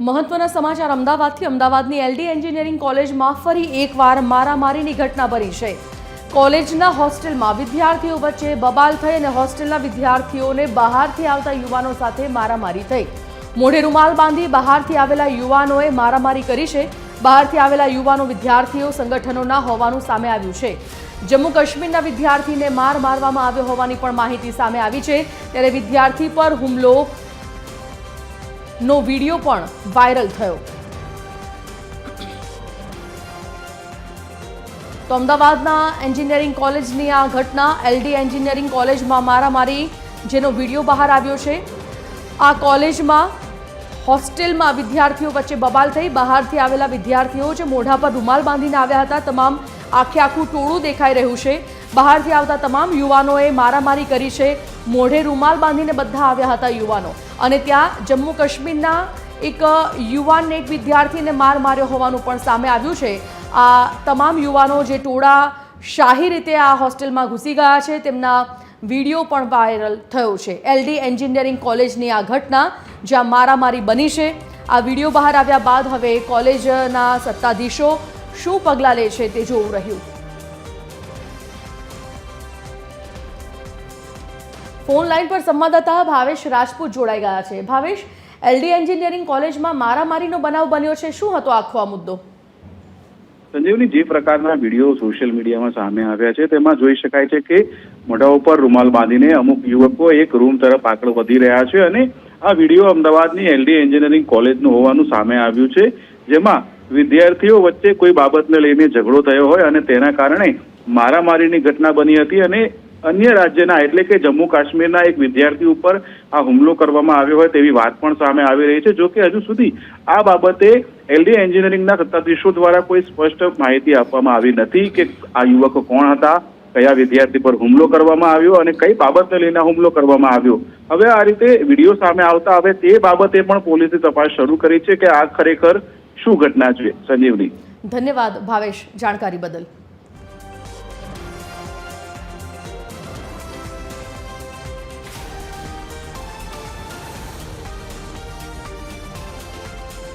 મહત્વના સમાચાર અમદાવાદથી અમદાવાદની એલડી એન્જિનિયરિંગ કોલેજમાં ફરી એકવાર મારામારીની ઘટના બની છે। કોલેજના હોસ્ટેલમાં વિદ્યાર્થીઓ વચ્ચે બબાલ થઈ અને હોસ્ટેલના વિદ્યાર્થીઓને બહારથી આવતા યુવાનો સાથે મારામારી થઈ। મોઢે રૂમાલ બાંધી બહારથી આવેલા યુવાનોએ મારામારી કરી છે। બહારથી આવેલા યુવાનો વિદ્યાર્થીઓ સંગઠનોના હોવાનું સામે આવ્યું છે। જમ્મુ કાશ્મીરના વિદ્યાર્થીને માર મારવામાં આવ્યો હોવાની પણ માહિતી સામે આવી છે। ત્યારે વિદ્યાર્થી પર હુમલો નો વીડિયો પણ વાયરલ થયો। તો અમદાવાદના એન્જિનિયરિંગ કોલેજની આ ઘટના એલડી એન્જિનિયરિંગ કોલેજમાં મારામારી જેનો વીડિયો બહાર આવ્યો છે। આ કોલેજમાં હોસ્ટેલમાં વિદ્યાર્થીઓ વચ્ચે બબાલ થઈ। બહારથી આવેલા વિદ્યાર્થીઓ જે મોઢા પર રૂમાલ બાંધીને આવ્યા હતા તમામ આખું ટોળું દેખાઈ રહ્યું છે। બહારથી આવતા તમામ યુવાનોએ મારામારી કરી છે। મોઢે રૂમાલ બાંધીને બધા આવ્યા હતા યુવાનો અને ત્યાં જમ્મુ કાશ્મીરના એક યુવાનને એક વિદ્યાર્થીને માર માર્યો હોવાનું પણ સામે આવ્યું છે। આ તમામ યુવાનો જે ટોળા શાહી રીતે આ હોસ્ટેલમાં ઘૂસી ગયા છે તેમના વીડિયો પણ વાયરલ થયો છે। એલડી એન્જિનિયરિંગ કોલેજની આ ઘટના જ્યાં મારામારી બની છે। આ વીડિયો બહાર આવ્યા બાદ હવે કોલેજના સત્તાધીશો શું પગલાં લે છે તે જોવું રહ્યું। ફોન લાઈન પર સંવાદદાતા ભાવેશ રાજપૂત જોડાઈ ગયા છે। ભાવેશ, એલડી એન્જિનિયરિંગ કોલેજમાં મારામારીનો બનાવ બન્યો છે, શું હતો આખો આ મુદ્દો? સંજીવની, જે પ્રકારના વિડીયો સોશિયલ મીડિયામાં સામે આવ્યા છે તેમાં જોઈ શકાય છે કે મોઢા ઉપર રૂમાલ બાંધીને અમુક યુવકો એક રૂમ તરફ આગળ વધી રહ્યા છે અને આ વિડીયો અમદાવાદની એલડી એન્જિનિયરિંગ કોલેજનું હોવાનું સામે આવ્યું છે, જેમાં વિદ્યાર્થીઓ વચ્ચે કોઈ બાબતને લઈને ઝઘડો થયો હોય અને તેના કારણે મારામારીની ઘટના બની હતી અને અન્ય રાજ્યના એટલે કે જમ્મુ કાશ્મીરના એક વિદ્યાર્થી ઉપર આ હુમલો કરવામાં આવ્યો હોય તેવી વાત પણ સામે આવી રહી છે। જો કે હજુ સુધી આ બાબતે એલડી એન્જિનિયરિંગના સત્તાધીશો દ્વારા કોઈ સ્પષ્ટ માહિતી આપવામાં આવી નથી કે આ યુવકો કોણ હતા, કયા વિદ્યાર્થી પર હુમલો કરવામાં આવ્યો અને કઈ બાબતને લઈને હુમલો કરવામાં આવ્યો। હવે આ રીતે વિડીયો સામે આવતા હવે તે બાબતે પણ પોલીસે તપાસ શરૂ કરી છે કે આ ખરેખર શું ઘટના છે। સંજીવની, ધન્યવાદ ભાવેશ જાણકારી બદલ।